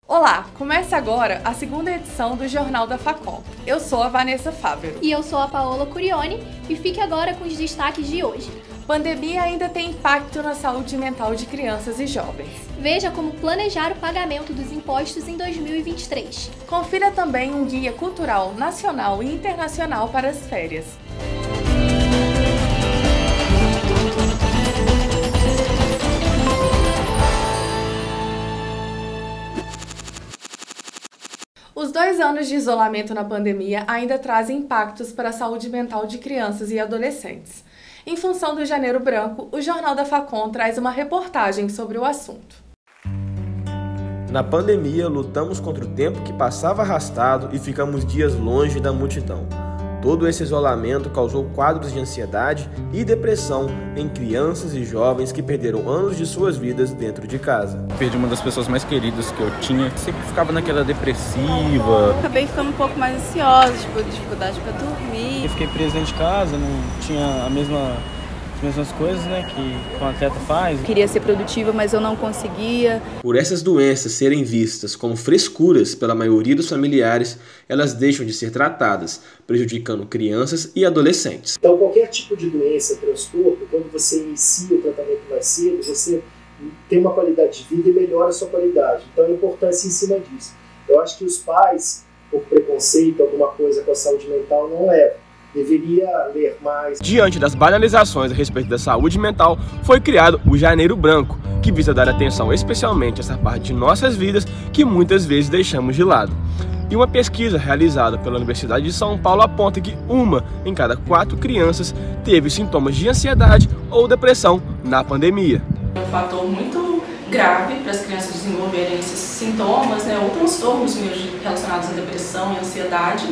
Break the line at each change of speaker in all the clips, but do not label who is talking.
Olá, começa agora a segunda edição do Jornal da Facom. Eu sou a Vanessa Fávero.
E eu sou a Paola Curioni e fique agora com os destaques de hoje.
Pandemia ainda tem impacto na saúde mental de crianças e jovens.
Veja como planejar o pagamento dos impostos em 2023.
Confira também um guia cultural nacional e internacional para as férias. Os 2 anos de isolamento na pandemia ainda trazem impactos para a saúde mental de crianças e adolescentes. Em função do Janeiro Branco, o Jornal da Facom traz uma reportagem sobre o assunto.
Na pandemia, lutamos contra o tempo que passava arrastado e ficamos dias longe da multidão. Todo esse isolamento causou quadros de ansiedade e depressão em crianças e jovens que perderam anos de suas vidas dentro de casa.
Perdi uma das pessoas mais queridas que eu tinha, sempre ficava naquela depressiva.
Acabei ficando um pouco mais ansiosa, dificuldade para dormir.
Eu fiquei preso dentro de casa, não tinha as mesmas coisas, que um atleta faz.
Queria ser produtiva, mas eu não conseguia.
Por essas doenças serem vistas como frescuras pela maioria dos familiares, elas deixam de ser tratadas, prejudicando crianças e adolescentes.
Então, qualquer tipo de doença, transtorno, quando você inicia o tratamento mais cedo, você tem uma qualidade de vida e melhora a sua qualidade. Então, a importância em cima disso. Eu acho que os pais, por preconceito, alguma coisa com a saúde mental, não levam. Deveria ler mais.
Diante das banalizações a respeito da saúde mental, foi criado o Janeiro Branco, que visa dar atenção especialmente a essa parte de nossas vidas que muitas vezes deixamos de lado. E uma pesquisa realizada pela Universidade de São Paulo aponta que 1 em cada 4 crianças teve sintomas de ansiedade ou depressão na pandemia.
É um fator muito grave para as crianças desenvolverem esses sintomas, ou transtornos mesmo relacionados à depressão e ansiedade.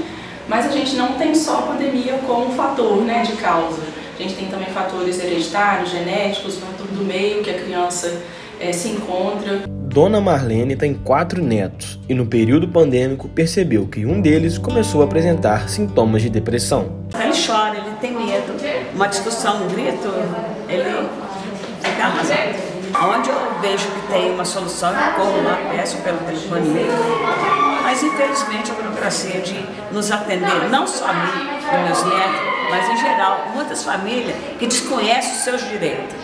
Mas a gente não tem só a pandemia como fator de causa. A gente tem também fatores hereditários, genéticos, fator do meio que a criança se encontra.
Dona Marlene tem 4 netos e no período pandêmico percebeu que um deles começou a apresentar sintomas de depressão.
Ele chora, ele tem medo. Uma discussão, um grito, ele fica arrasado. Onde eu vejo que tem uma solução, eu corro lá, peço pelo telefone mesmo. Mas infelizmente a burocracia de nos atender, não só a mim, os meus netos, mas em geral, muitas famílias que desconhecem os seus direitos,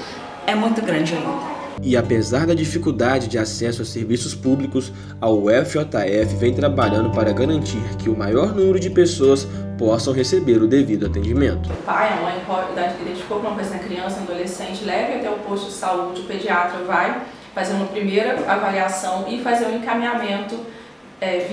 é muito grande ainda.
E apesar da dificuldade de acesso a serviços públicos, a UFJF vem trabalhando para garantir que o maior número de pessoas possam receber o devido atendimento.
O pai, a mãe identificou alguma coisa na criança, no adolescente, leve até o posto de saúde, o pediatra vai fazer uma primeira avaliação e fazer um encaminhamento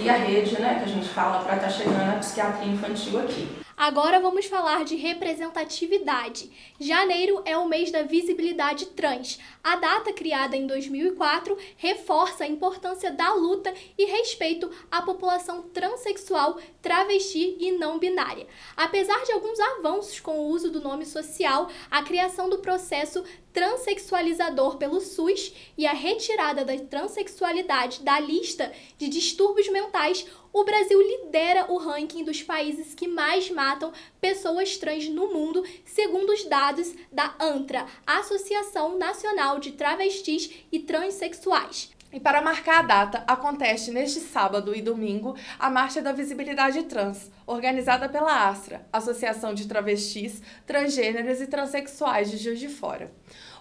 via rede, que a gente fala para estar chegando a psiquiatria infantil aqui.
Agora vamos falar de representatividade. Janeiro é o mês da visibilidade trans. A data, criada em 2004, reforça a importância da luta e respeito à população transexual, travesti e não binária. Apesar de alguns avanços com o uso do nome social, a criação do processo transexualizador pelo SUS e a retirada da transexualidade da lista de distúrbios mentais, o Brasil lidera o ranking dos países que mais matam pessoas trans no mundo, segundo os dados da ANTRA, Associação Nacional de Travestis e Transsexuais.
E para marcar a data, acontece neste sábado e domingo a Marcha da Visibilidade Trans, organizada pela ASTRA, Associação de Travestis, Transgêneros e Transsexuais de Juiz de Fora.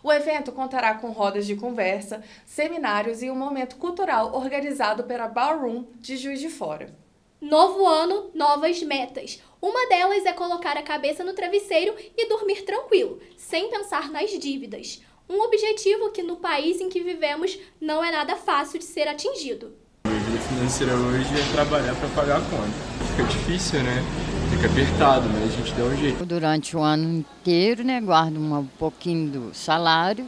O evento contará com rodas de conversa, seminários e um momento cultural organizado pela Ballroom de Juiz de Fora.
Novo ano, novas metas. Uma delas é colocar a cabeça no travesseiro e dormir tranquilo, sem pensar nas dívidas. Um objetivo que no país em que vivemos não é nada fácil de ser atingido.
Minha vida financeira hoje é trabalhar para pagar a conta. Fica difícil, Fica apertado, mas a gente dá um jeito.
Durante o ano inteiro, guardo um pouquinho do salário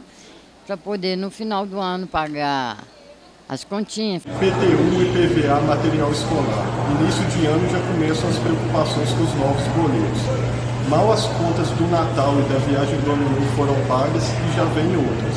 para poder no final do ano pagar as continhas.
PTU e PVA material escolar. Início de ano já começam as preocupações com os novos boletos. Mal as contas do Natal e da viagem do Ano Novo foram pagas e já vem outras.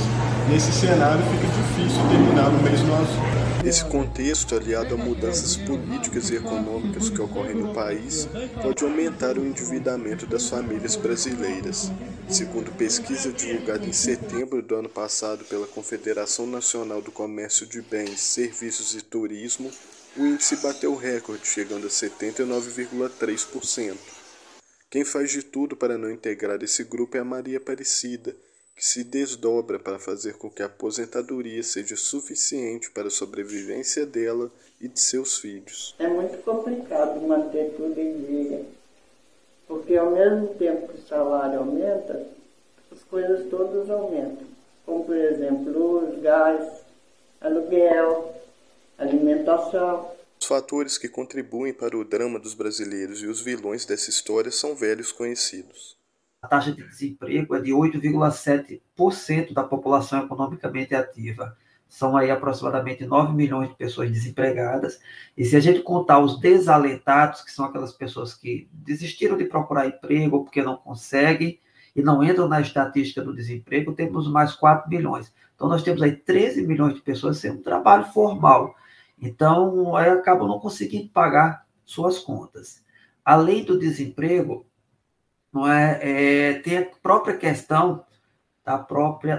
Nesse cenário fica difícil terminar o mês no azul.
Esse contexto, aliado a mudanças políticas e econômicas que ocorrem no país, pode aumentar o endividamento das famílias brasileiras. Segundo pesquisa divulgada em setembro do ano passado pela Confederação Nacional do Comércio de Bens, Serviços e Turismo, o índice bateu recorde, chegando a 79,3%. Quem faz de tudo para não integrar esse grupo é a Maria Aparecida, que se desdobra para fazer com que a aposentadoria seja suficiente para a sobrevivência dela e de seus filhos.
É muito complicado manter tudo em dia, porque ao mesmo tempo que o salário aumenta, as coisas todas aumentam, como por exemplo luz, gás, aluguel, alimentação.
Os fatores que contribuem para o drama dos brasileiros e os vilões dessa história são velhos conhecidos.
A taxa de desemprego é de 8,7% da população economicamente ativa. São aí aproximadamente 9 milhões de pessoas desempregadas. E se a gente contar os desalentados, que são aquelas pessoas que desistiram de procurar emprego porque não conseguem e não entram na estatística do desemprego, temos mais 4 milhões. Então, nós temos aí 13 milhões de pessoas sem um trabalho formal. Então, aí acabam não conseguindo pagar suas contas. Além do desemprego, tem a própria questão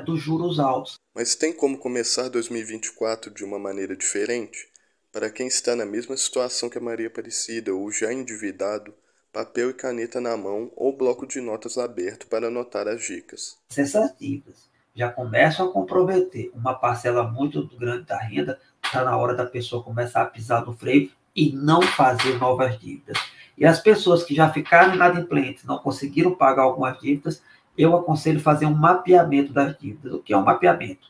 dos juros altos.
Mas tem como começar 2024 de uma maneira diferente? Para quem está na mesma situação que a Maria Aparecida ou já endividado, papel e caneta na mão ou bloco de notas aberto para anotar as dicas.
Essas dívidas já começam a comprometer uma parcela muito grande da renda, está na hora da pessoa começar a pisar no freio e não fazer novas dívidas. E as pessoas que já ficaram inadimplentes, não conseguiram pagar algumas dívidas, eu aconselho fazer um mapeamento das dívidas. O que é um mapeamento?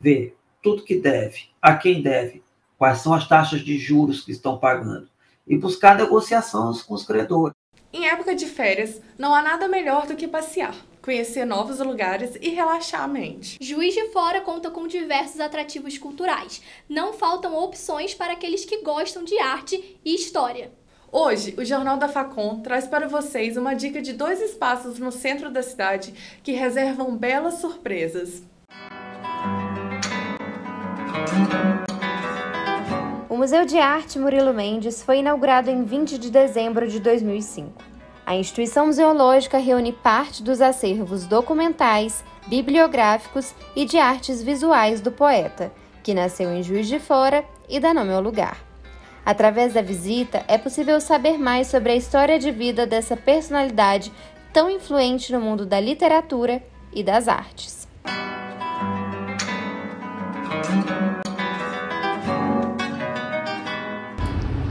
Ver tudo que deve, a quem deve, quais são as taxas de juros que estão pagando e buscar negociações com os credores.
Em época de férias, não há nada melhor do que passear, conhecer novos lugares e relaxar a mente.
Juiz de Fora conta com diversos atrativos culturais. Não faltam opções para aqueles que gostam de arte e história.
Hoje, o Jornal da Facom traz para vocês uma dica de 2 espaços no centro da cidade que reservam belas surpresas.
O Museu de Arte Murilo Mendes foi inaugurado em 20 de dezembro de 2005. A instituição museológica reúne parte dos acervos documentais, bibliográficos e de artes visuais do poeta, que nasceu em Juiz de Fora e dá nome ao lugar. Através da visita, é possível saber mais sobre a história de vida dessa personalidade tão influente no mundo da literatura e das artes.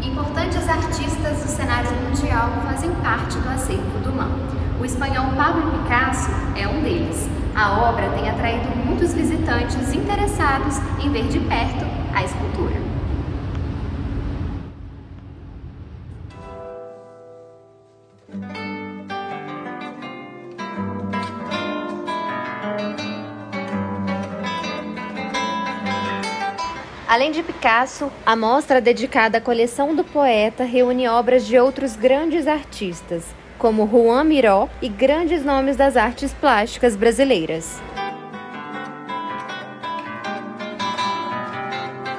Importantes artistas do cenário mundial fazem parte do acervo do MAM. O espanhol Pablo Picasso é um deles. A obra tem atraído muitos visitantes interessados em ver de perto a escultura. Além de Picasso, a mostra dedicada à coleção do poeta reúne obras de outros grandes artistas, como Juan Miró e grandes nomes das artes plásticas brasileiras.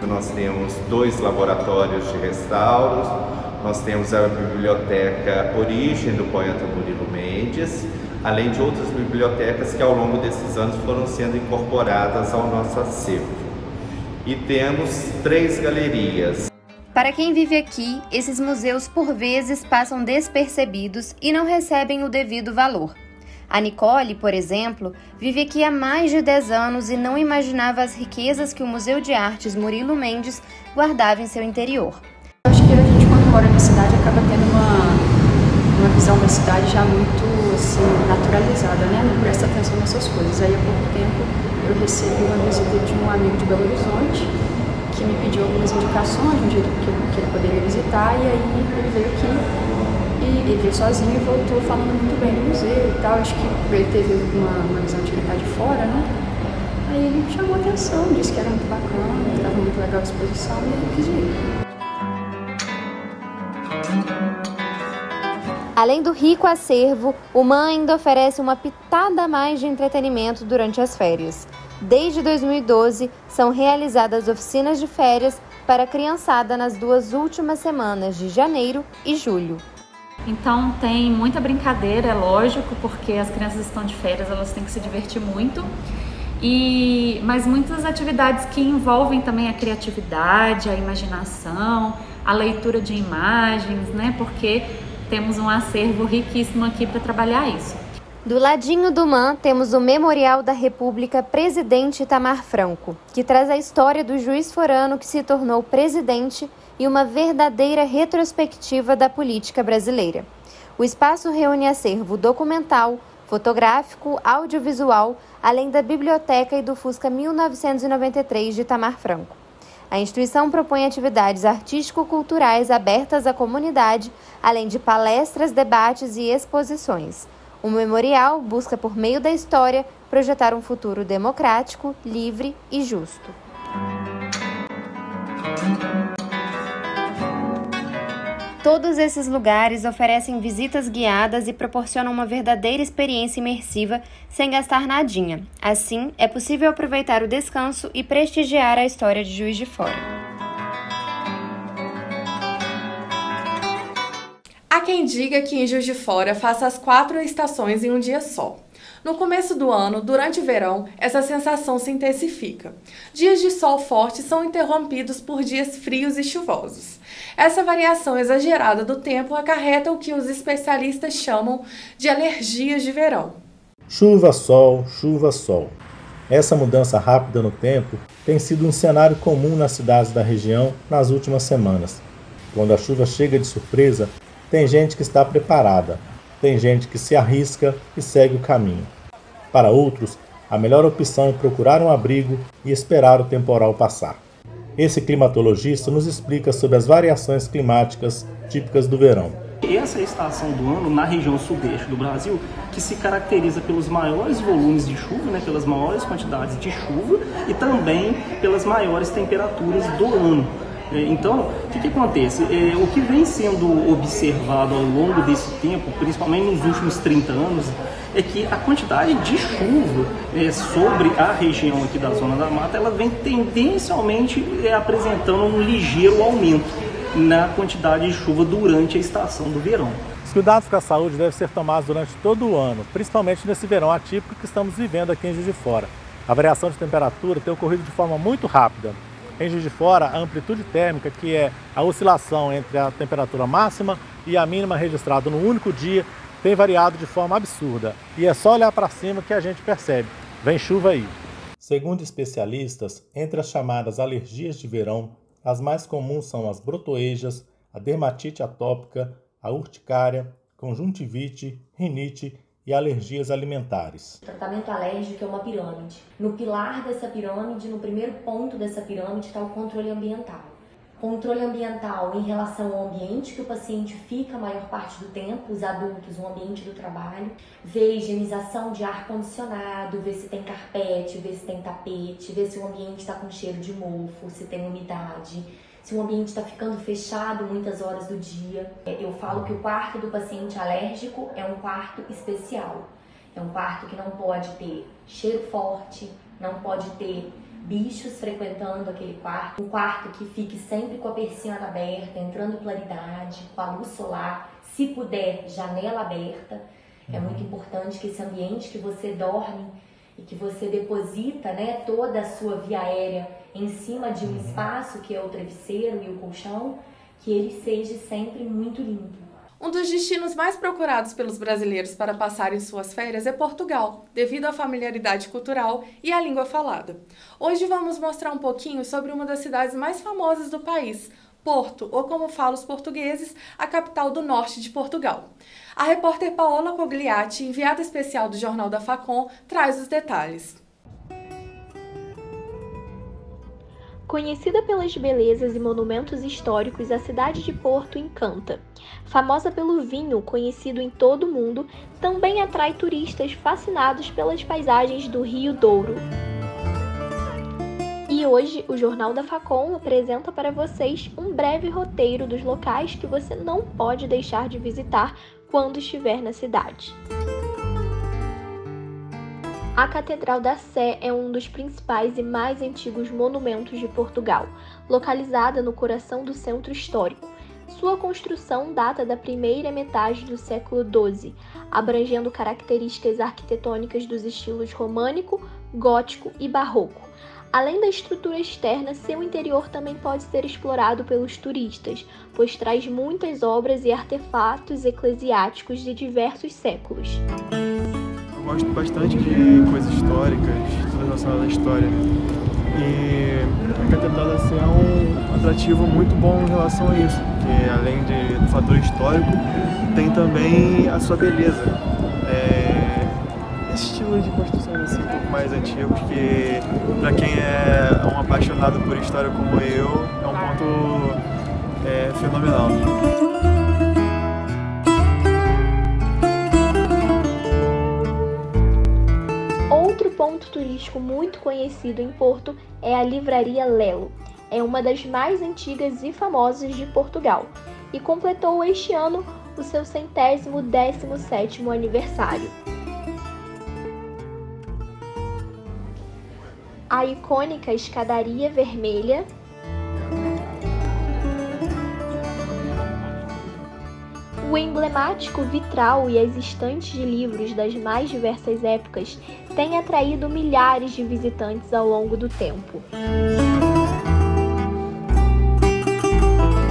Nós temos 2 laboratórios de restauros, nós temos a biblioteca Origem do poeta Murilo Mendes, além de outras bibliotecas que ao longo desses anos foram sendo incorporadas ao nosso acervo. E temos 3 galerias.
Para quem vive aqui, esses museus por vezes passam despercebidos e não recebem o devido valor. A Nicole, por exemplo, vive aqui há mais de 10 anos e não imaginava as riquezas que o Museu de Artes Murilo Mendes guardava em seu interior.
Eu acho que a gente, quando mora na cidade, acaba tendo uma visão da cidade já muito assim, naturalizada, né? Não presta atenção nessas coisas. Aí há pouco tempo eu recebi uma visita de um amigo de Belo Horizonte que me pediu algumas indicações de um jeito que ele poderia visitar, e aí ele veio aqui e ele veio sozinho e voltou falando muito bem do museu e tal. Acho que ele teve uma visão de quem está de fora, né? Aí ele chamou a atenção, disse que era muito bacana, que estava muito legal a exposição e ele quis ir.
Além do rico acervo, o MAM ainda oferece uma pitada a mais de entretenimento durante as férias. Desde 2012, são realizadas oficinas de férias para a criançada nas 2 últimas semanas de janeiro e julho.
Então tem muita brincadeira, é lógico, porque as crianças estão de férias, elas têm que se divertir muito. Mas muitas atividades que envolvem também a criatividade, a imaginação, a leitura de imagens, né? Porque temos um acervo riquíssimo aqui para trabalhar isso.
Do ladinho do MAN, temos o Memorial da República Presidente Itamar Franco, que traz a história do juiz forano que se tornou presidente e uma verdadeira retrospectiva da política brasileira. O espaço reúne acervo documental, fotográfico, audiovisual, além da biblioteca e do Fusca 1993 de Itamar Franco. A instituição propõe atividades artístico-culturais abertas à comunidade, além de palestras, debates e exposições. O memorial busca, por meio da história, projetar um futuro democrático, livre e justo. Todos esses lugares oferecem visitas guiadas e proporcionam uma verdadeira experiência imersiva sem gastar nadinha. Assim, é possível aproveitar o descanso e prestigiar a história de Juiz de Fora.
Há quem diga que em Juiz de Fora faça as 4 estações em um dia só. No começo do ano, durante o verão, essa sensação se intensifica. Dias de sol forte são interrompidos por dias frios e chuvosos. Essa variação exagerada do tempo acarreta o que os especialistas chamam de alergias de verão.
Chuva, sol, chuva, sol. Essa mudança rápida no tempo tem sido um cenário comum nas cidades da região nas últimas semanas. Quando a chuva chega de surpresa, tem gente que está preparada, tem gente que se arrisca e segue o caminho. Para outros, a melhor opção é procurar um abrigo e esperar o temporal passar. Esse climatologista nos explica sobre as variações climáticas típicas do verão.
Essa é a estação do ano na região sudeste do Brasil que se caracteriza pelos maiores volumes de chuva, né, pelas maiores quantidades de chuva e também pelas maiores temperaturas do ano. Então, o que acontece? O que vem sendo observado ao longo desse tempo, principalmente nos últimos 30 anos, é que a quantidade de chuva sobre a região aqui da Zona da Mata, ela vem tendencialmente apresentando um ligeiro aumento na quantidade de chuva durante a estação do verão.
Os cuidados com a saúde devem ser tomados durante todo o ano, principalmente nesse verão atípico que estamos vivendo aqui em Juiz de Fora. A variação de temperatura tem ocorrido de forma muito rápida. Em Juiz de Fora, a amplitude térmica, que é a oscilação entre a temperatura máxima e a mínima registrada no único dia, tem variado de forma absurda. E é só olhar para cima que a gente percebe. Vem chuva aí. Segundo especialistas, entre as chamadas alergias de verão, as mais comuns são as brotoejas, a dermatite atópica, a urticária, conjuntivite, rinite e alergias alimentares.
O tratamento alérgico é uma pirâmide. No pilar dessa pirâmide, no primeiro ponto dessa pirâmide, está o controle ambiental. Controle ambiental em relação ao ambiente que o paciente fica a maior parte do tempo, os adultos, o ambiente do trabalho. Ver higienização de ar-condicionado, ver se tem carpete, ver se tem tapete, ver se o ambiente está com cheiro de mofo, se tem umidade, se o ambiente está ficando fechado muitas horas do dia. Eu falo que o quarto do paciente alérgico é um quarto especial. É um quarto que não pode ter cheiro forte, não pode ter bichos frequentando aquele quarto. Um quarto que fique sempre com a persiana aberta, entrando claridade, com a luz solar, se puder, janela aberta. É muito importante que esse ambiente que você dorme e que você deposita, né, toda a sua via aérea em cima de um espaço que é o travesseiro e o colchão, que ele seja sempre muito limpo.
Um dos destinos mais procurados pelos brasileiros para passarem suas férias é Portugal, devido à familiaridade cultural e à língua falada. Hoje vamos mostrar um pouquinho sobre uma das cidades mais famosas do país, Porto, ou como falam os portugueses, a capital do norte de Portugal. A repórter Paola Cogliatti, enviada especial do Jornal da Facom, traz os detalhes.
Conhecida pelas belezas e monumentos históricos, a cidade de Porto encanta. Famosa pelo vinho, conhecido em todo o mundo, também atrai turistas fascinados pelas paisagens do Rio Douro. E hoje, o Jornal da Facom apresenta para vocês um breve roteiro dos locais que você não pode deixar de visitar quando estiver na cidade. A Catedral da Sé é um dos principais e mais antigos monumentos de Portugal, localizada no coração do centro histórico. Sua construção data da primeira metade do século XII, abrangendo características arquitetônicas dos estilos românico, gótico e barroco. Além da estrutura externa, seu interior também pode ser explorado pelos turistas, pois traz muitas obras e artefatos eclesiásticos de diversos séculos.
Eu gosto bastante de coisas históricas, tudo relacionado à história. E a Catedral da Sé é um atrativo muito bom em relação a isso, porque além do fator histórico, tem também a sua beleza. Esse estilo de construção assim, um pouco mais antigo, que para quem é um apaixonado por história como eu, é um ponto fenomenal.
Outro ponto turístico muito conhecido em Porto é a Livraria Lelo. É uma das mais antigas e famosas de Portugal e completou este ano o seu 117º aniversário. A icônica Escadaria Vermelha, o emblemático vitral e as estantes de livros das mais diversas épocas têm atraído milhares de visitantes ao longo do tempo.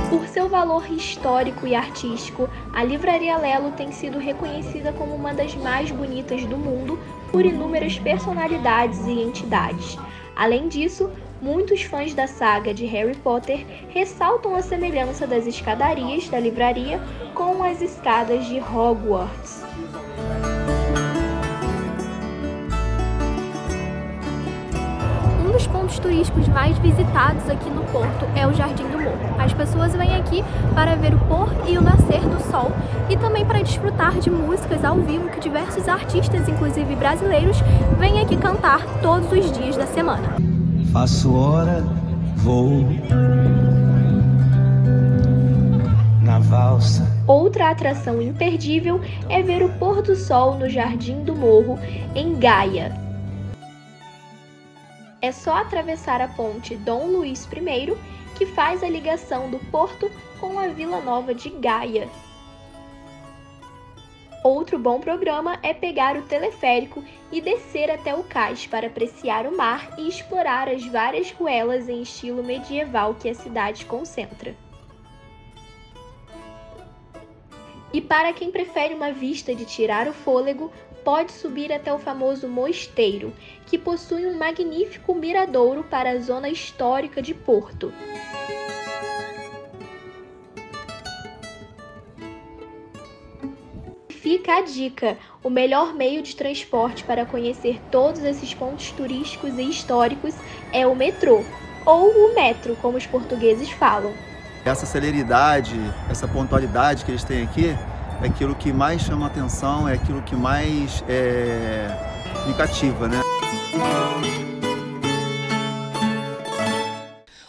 Por seu valor histórico e artístico, a Livraria Lelo tem sido reconhecida como uma das mais bonitas do mundo por inúmeras personalidades e entidades. Além disso, muitos fãs da saga de Harry Potter ressaltam a semelhança das escadarias da livraria com as escadas de Hogwarts. Um dos pontos turísticos mais visitados aqui no Porto é o Jardim do Morro. As pessoas vêm aqui para ver o pôr e o nascer do sol e também para desfrutar de músicas ao vivo que diversos artistas, inclusive brasileiros, vêm aqui cantar todos os dias da semana.
Faço hora, vou na valsa.
Outra atração imperdível é ver o pôr do sol no Jardim do Morro, em Gaia. É só atravessar a ponte Dom Luís I, que faz a ligação do Porto com a Vila Nova de Gaia. Outro bom programa é pegar o teleférico e descer até o cais para apreciar o mar e explorar as várias ruelas em estilo medieval que a cidade concentra. E para quem prefere uma vista de tirar o fôlego, pode subir até o famoso Mosteiro, que possui um magnífico miradouro para a zona histórica de Porto. Fica a dica, o melhor meio de transporte para conhecer todos esses pontos turísticos e históricos é o metrô, ou o metro, como os portugueses falam.
Essa celeridade, essa pontualidade que eles têm aqui, é aquilo que mais chama a atenção, é aquilo que mais me cativa, né?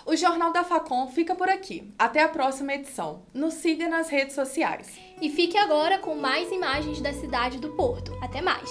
O Jornal da Facom fica por aqui. Até a próxima edição. Nos siga nas redes sociais.
E fique agora com mais imagens da cidade do Porto. Até mais!